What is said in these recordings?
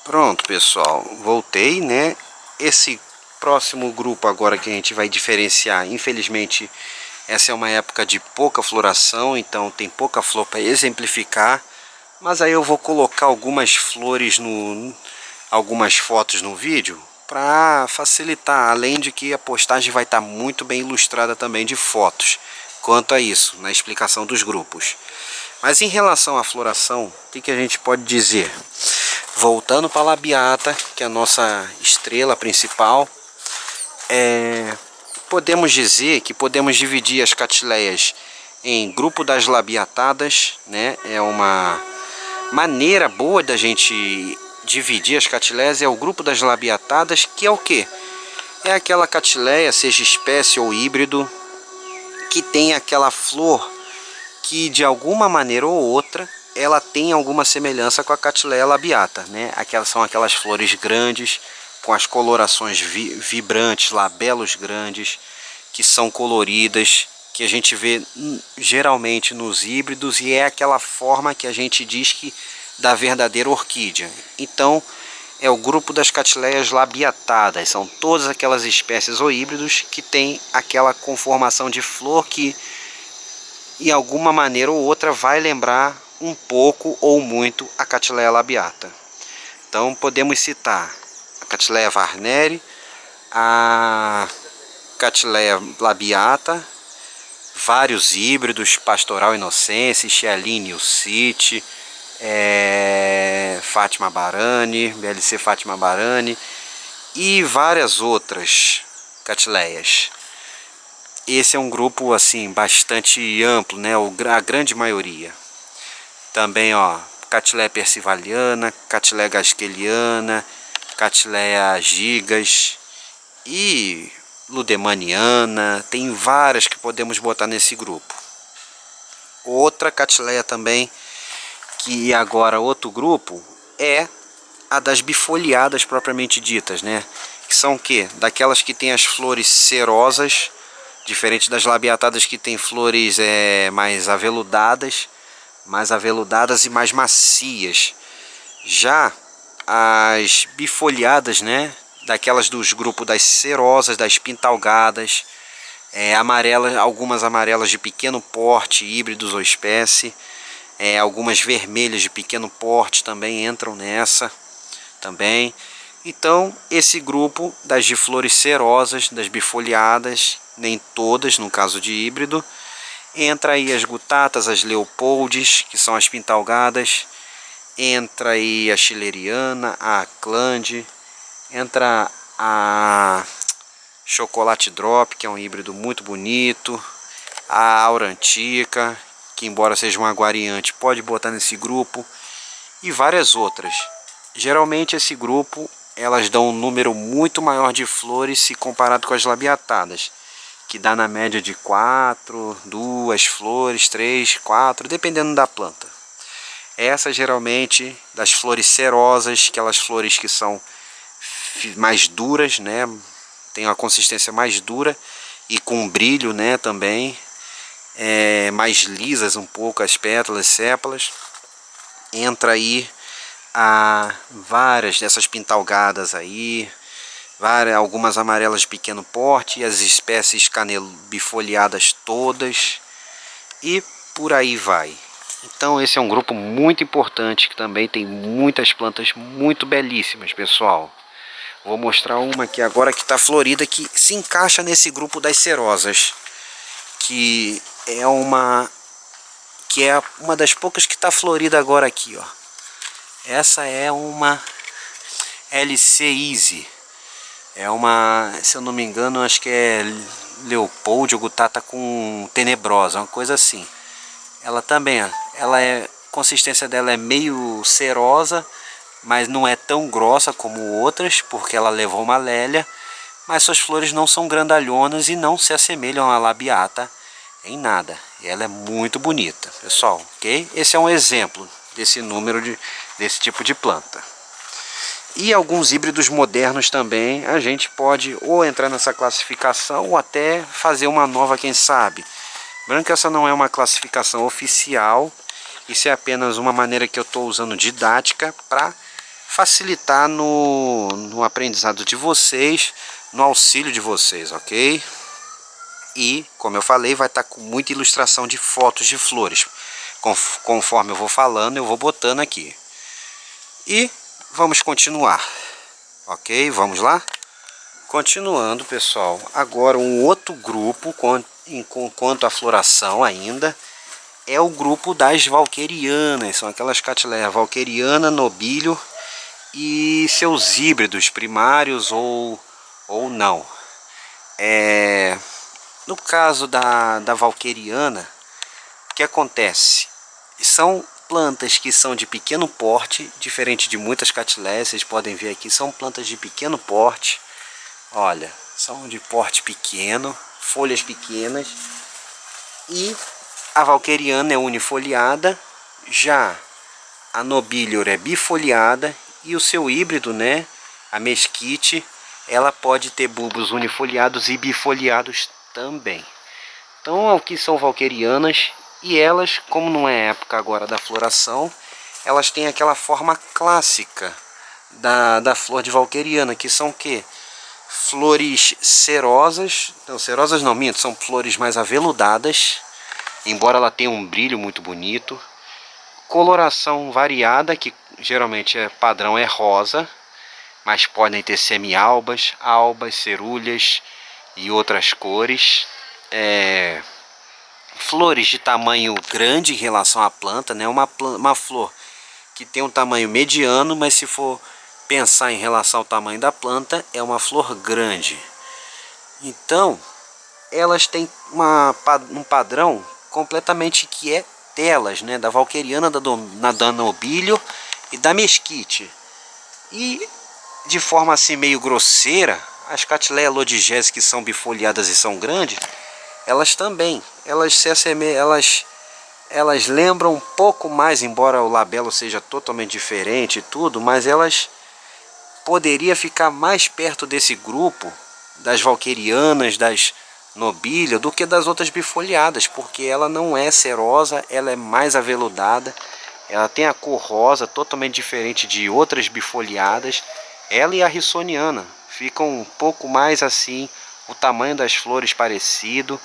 Pronto, pessoal, voltei, né? Esse próximo grupo agora que a gente vai diferenciar, infelizmente, essa é uma época de pouca floração, então tem pouca flor para exemplificar, mas aí eu vou colocar algumas flores algumas fotos no vídeo para facilitar, além de que a postagem vai estar muito bem ilustrada também de fotos quanto a isso, na explicação dos grupos. Mas em relação à floração, o que a gente pode dizer? Voltando para a labiata, que é a nossa estrela principal, podemos dizer que podemos dividir as catileias em grupo das labiatadas, né? É uma maneira boa da gente dividir as catileias, é o grupo das labiatadas, que é o que? É aquela catileia, seja espécie ou híbrido, que tem aquela flor que de alguma maneira ou outra ela tem alguma semelhança com a Catileia labiata, né? São aquelas flores grandes, com as colorações vibrantes, labelos grandes, que são coloridas, que a gente vê geralmente nos híbridos, e é aquela forma que a gente diz que da verdadeira orquídea. Então, é o grupo das Catileias labiatadas, são todas aquelas espécies ou híbridos que tem aquela conformação de flor que, de alguma maneira ou outra, vai lembrar um pouco ou muito a Catileia labiata. Então podemos citar a Catileia varneri, a Catileia labiata, vários híbridos, Pastoral Inocência, Chialine City, Fátima Barani, BLC Fátima Barani e várias outras catileias. Esse é um grupo assim bastante amplo, né? A grande maioria. Também, ó, Catileia persivaliana, Catileia gaskeliana, Catileia gigas e ludemaniana. Tem várias que podemos botar nesse grupo. Outra Catileia também, que agora outro grupo, é a das bifoliadas propriamente ditas, né? Que são o quê? Daquelas que tem as flores cerosas, diferente das labiatadas que tem flores mais aveludadas e mais macias. Já as bifoliadas, né, daquelas dos grupos das cerosas, das pintalgadas, amarelas, algumas amarelas de pequeno porte, híbridos ou espécie, algumas vermelhas de pequeno porte também entram nessa também. Então esse grupo das de flores cerosas, das bifoliadas, nem todas no caso de híbrido, entra aí as gutatas, as leopoldes, que são as pintalgadas, entra aí a chileriana, a clande, entra a chocolate drop, que é um híbrido muito bonito, a aurantica, que embora seja uma aguariante, pode botar nesse grupo, e várias outras. Geralmente esse grupo, elas dão um número muito maior de flores se comparado com as labiatadas, que dá na média de 4, 2 flores, 3, 4, dependendo da planta. Essa geralmente das flores cerosas, aquelas flores que são mais duras, né? Tem uma consistência mais dura e com brilho, né, também. Mais lisas um pouco as pétalas, sépalas. Entra aí várias dessas pintalgadas aí, algumas amarelas de pequeno porte, as espécies bifoliadas todas, e por aí vai. Então esse é um grupo muito importante, que também tem muitas plantas muito belíssimas, pessoal. Vou mostrar uma aqui agora que está florida, que se encaixa nesse grupo das cerosas, que é uma das poucas que está florida agora aqui, ó. Essa é uma LC Easy. É uma, se eu não me engano, acho que é Leopold ou Gutata com tenebrosa, uma coisa assim. Ela também, ó, a consistência dela é meio cerosa, mas não é tão grossa como outras, porque ela levou uma lélia, mas suas flores não são grandalhonas e não se assemelham à labiata em nada. E ela é muito bonita, pessoal, ok? Esse é um exemplo desse desse tipo de planta. E alguns híbridos modernos também, a gente pode ou entrar nessa classificação ou até fazer uma nova, quem sabe. Lembrando que essa não é uma classificação oficial, isso é apenas uma maneira que eu estou usando didática para facilitar no aprendizado de vocês, no auxílio de vocês, ok? E, como eu falei, vai estar com muita ilustração de fotos de flores. Conforme eu vou falando, eu vou botando aqui. E vamos continuar, ok? Vamos lá? Continuando, pessoal. Agora um outro grupo, quanto à floração ainda, é o grupo das valquerianas. São aquelas catileias valqueriana, nobilho e seus híbridos primários ou não. No caso da valqueriana, o que acontece? São plantas que são de pequeno porte, diferente de muitas catileias, vocês podem ver aqui, são plantas de pequeno porte. Olha, são de porte pequeno, folhas pequenas. E a valqueriana é unifoliada, já a nobilior é bifoliada e o seu híbrido, né, a mesquite, ela pode ter bulbos unifoliados e bifoliados também. Então, aqui são valquerianas e elas, como não é época agora da floração, elas têm aquela forma clássica da flor de valqueriana, que são o quê? Flores cerosas, não, cerosas não, minto, são flores mais aveludadas, embora ela tenha um brilho muito bonito. Coloração variada, que geralmente é padrão, é rosa, mas podem ter semi-albas, albas, cerulhas e outras cores. Flores de tamanho grande em relação à planta, né? Uma flor que tem um tamanho mediano, mas se for pensar em relação ao tamanho da planta, é uma flor grande. Então, elas têm um padrão completamente que é delas, né? Da valqueriana, da nobilho e da mesquite. E de forma assim meio grosseira, as Cattleya lodigesi, que são bifoliadas e são grandes, elas também, elas se assemelham, elas lembram um pouco mais, embora o labelo seja totalmente diferente e tudo, mas elas poderia ficar mais perto desse grupo das valquerianas, das nobilha, do que das outras bifoliadas, porque ela não é cerosa, ela é mais aveludada, ela tem a cor rosa, totalmente diferente de outras bifoliadas. Ela e a rissoniana ficam um pouco mais assim, o tamanho das flores parecido,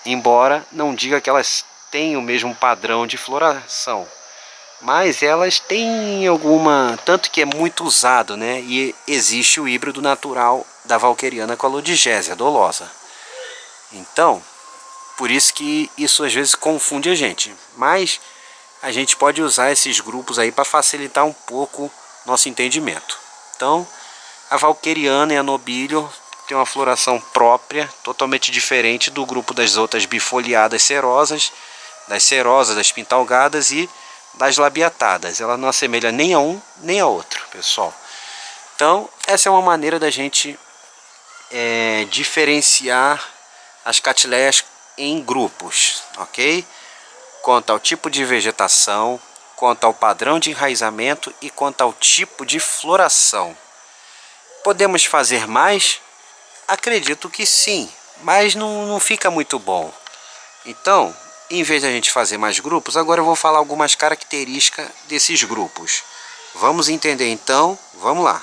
embora não diga que elas têm o mesmo padrão de floração, mas elas têm alguma, tanto que é muito usado, né? E existe o híbrido natural da valqueriana com a lodigésia dolosa. Então, por isso que isso às vezes confunde a gente, mas a gente pode usar esses grupos aí para facilitar um pouco nosso entendimento. Então, a valqueriana e a nobilho tem uma floração própria, totalmente diferente do grupo das outras bifoliadas cerosas, das pintalgadas e das labiatadas. Ela não assemelha nem a um nem a outro, pessoal. Então, essa é uma maneira da gente diferenciar as catileias em grupos, ok? Quanto ao tipo de vegetação, quanto ao padrão de enraizamento e quanto ao tipo de floração. Podemos fazer mais? Acredito que sim, mas não fica muito bom. Então, em vez de a gente fazer mais grupos, agora eu vou falar algumas características desses grupos. Vamos entender então? Vamos lá.